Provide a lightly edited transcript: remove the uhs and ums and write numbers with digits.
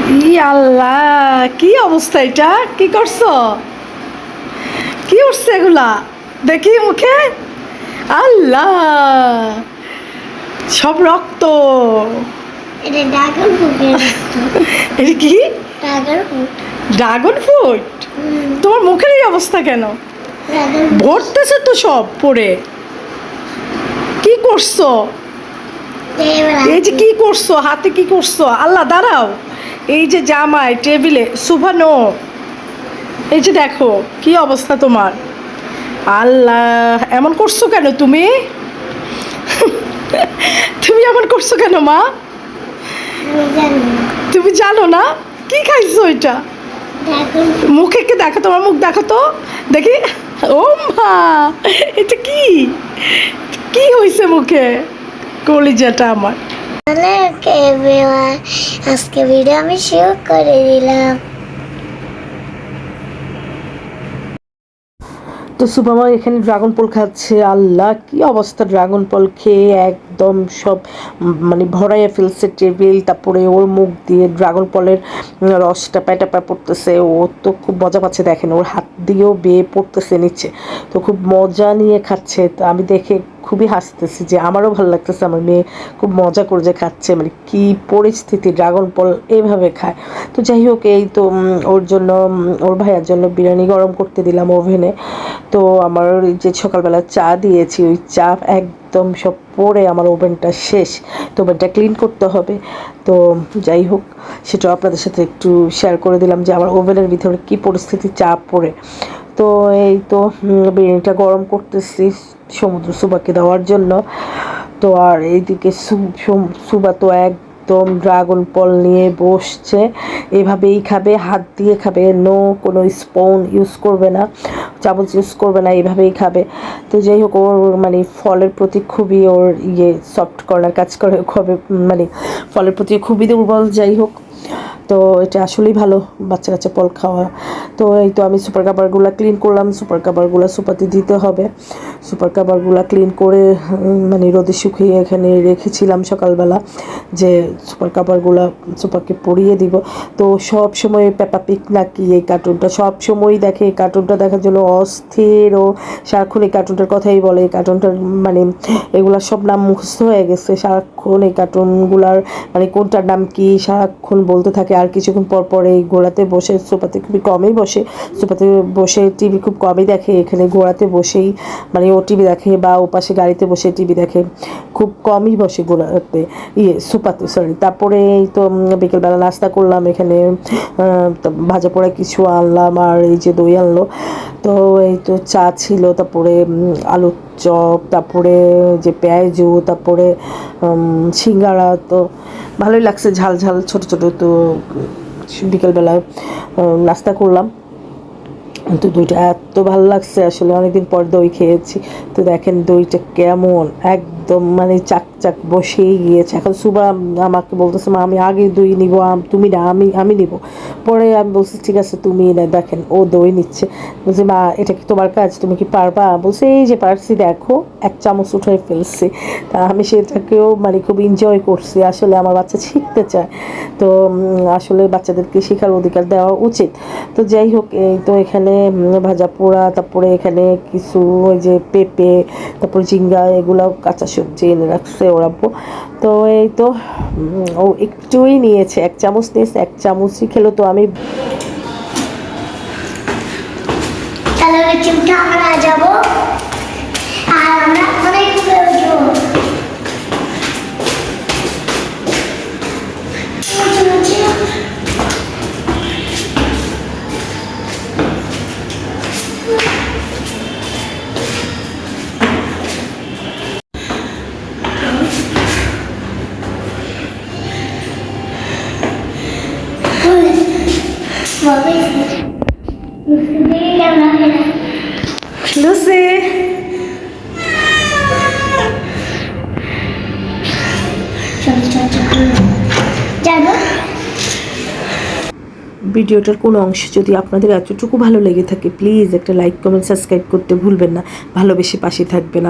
ই আল্লাহ, কি অবস্থা এটা? কি করছো? কি উঠছে এগুলা? দেখি মুখে। আল্লাহ, সব রক্ত। এটা ড্রাগন ফ্রুটের এটা কি? Dragon fruit. Dragon fruit? তোমার মুখের এই অবস্থা কেন? ভরতেছে তো সব পড়ে। কি করছো? এই যে কি করছো, হাতে কি করছো? আল্লাহ, দাঁড়াও। এই যে জামাই টেবিলে শুভানো, এই যে দেখো কি অবস্থা তোমার। আল্লাহ, এমন করছো কেন তুমি? তুমি এমন করছো কেন মা? তুমি জানো না? কি খাইছো এটা? মুখে কি দেখো, তোমার মুখ দেখো তো দেখি। ও মা, এটা কি? কি হয়েছে মুখে? কলিজাটা আমার। আজকে ভিডিও আমি শেয়ার করে দিলাম। তো সুবামা এখানে ড্রাগন ফল খাচ্ছে। আল্লাহ, কি অবস্থা! ড্রাগন ফল খেয়ে একদম সব মানে ভরাইয়া ফেলছে টেবিল। তারপরে ওর মুখ দিয়ে ড্রাগন ফলের রসটা প্যাটা পড়তেছে। ও তো খুব মজা পাচ্ছে, দেখেন ওর হাত দিয়েও বেয়ে পড়তেছে নিচে। তো খুব মজা নিয়ে খাচ্ছে। তো আমি দেখে খুবই হাসতেছি যে আমারও ভালো লাগতেছে, আমার মেয়ে খুব মজা করে যে খাচ্ছে। মানে কি পরিস্থিতি, ড্রাগন ফল এইভাবে খায়। তো যাই হোক, এই তো ওর জন্য, ওর ভাইয়ার জন্য বিরিয়ানি গরম করতে দিলাম ওভেনে। তো আমার যে সকালবেলা চা দিয়েছি, ওই চা একদম সব পড়ে আমার ওভেনটা শেষ। তো ওভেনটা ক্লিন করতে হবে। তো যাই হোক, সেটাও আপনাদের সাথে একটু শেয়ার করে দিলাম যে আমার ওভেনের ভিতরে কী পরিস্থিতি, চাপ পড়ে। তো এই তো বিরিয়ানিটা গরম করতেছি সমুদ্র সুবাকে দেওয়ার জন্য। তো আর এইদিকে সুবা তো একদম ড্রাগন ফল নিয়ে বসছে। এভাবেই খাবে, হাত দিয়ে খাবে, কোনো স্পুন ইউজ করবে না, চামচ ইউজ করবে না, এইভাবেই খাবে। তো যাই হোক, ওর মানে ফলের প্রতি খুবই ওর সফট কর্নার কাজ করে, খুবই মানে ফলের প্রতি খুবই দুর্বল। যাই হোক, তো এটা আসলেই ভালো বাচ্চা কাচ্চা ফল খাওয়া। তো এই তো আমি সুপার কাভারগুলো ক্লিন করলাম। সুপার কাভারগুলো সুপাতে দিতে হবে। সুপার কাভারগুলো ক্লিন করে মানে রোদে শুকিয়ে এখানে রেখেছিলাম সকালবেলা, যে সুপার কাভারগুলো সুপারকে পরিয়ে দিব। তো সব সময় পেপা পিগ নাকি এই কার্টুনটা সব সময় দেখে। এই কার্টুনটা দেখার জন্য অস্থির, ও সারাক্ষণ এই কার্টুনটার কথাই বলে। এই কার্টুনটার মানে এগুলা সব নাম মুখস্থ হয়ে গেছে। সারাক্ষণ এই কার্টুনগুলার মানে কোনটার নাম কি সারাক্ষণ বলতে থাকে। আর কিছুক্ষণ পর পর এই গোড়াতে বসে, সোফাতে খুবই কমই বসে, সোফাতে বসে টিভি খুব কমই দেখে। এখানে গোড়াতে বসেই মানে ও টিভি দেখে, বা ও পাশে গাড়িতে বসে টিভি দেখে, খুব কমই বসে গোড়াতে, সোফাতে সরি। তারপরে এই তো বিকেলবেলা নাস্তা করলাম। এখানে ভাজা পোড়া কিছু আনলাম, আর এই যে দই আনলো। তো এই তো চা ছিল, তারপরে আলুর চপ, তারপরে যে পেঁয়াজু, তারপরে সিঙ্গারা। তো ভালোই লাগছে, ঝাল ঝাল ছোটো ছোটো। তো বিকেলবেলা নাস্তা করলাম। তো দইটা এত ভালো লাগছে, আসলে অনেকদিন পর দই খেয়েছি। তো দেখেন দইটা কেমন, একদম মানে চাক চাক বসেই গিয়েছে। এখন সুবা আমাকে বলতেছে, মা আমি আগে দই নিব, তুমি না, আমি নিব। পরে আমি বলছি ঠিক আছে তুমি না। দেখেন ও দই নিচ্ছে। বলছি মা এটা কি তোমার কাজ, তুমি কি পারবা? বলছে এই যে পারছি, দেখো এক চামচ উঠাই ফেলছি। তা আমি সেটাকেও মানে খুব এনজয় করছি। আসলে আমার বাচ্চা শিখতে চায়, তো আসলে বাচ্চাদেরকে শেখার অধিকার দেওয়া উচিত। তো যাই হোক, এই তো এখানে ভাজা পোড়া, তারপরে এখানে কিছু ওই যে পেঁপে, তারপরে ঝিঙ্গা, এগুলো কাঁচা সবজি এনে রাখছে ওরাবো। তো এই তো ও একটুই নিয়েছে, এক চামচ নিয়েছে, এক চামচই খেলো। তো আমি আমরা যাবো আর আমরা অনেক লুসি, ভিডিওটার কোনো অংশ যদি আপনাদের এতটুকু ভালো লেগে থাকে, প্লিজ একটা লাইক, কমেন্ট, সাবস্ক্রাইব করতে ভুলবেন না। ভালোবেসে পাশে থাকবেন।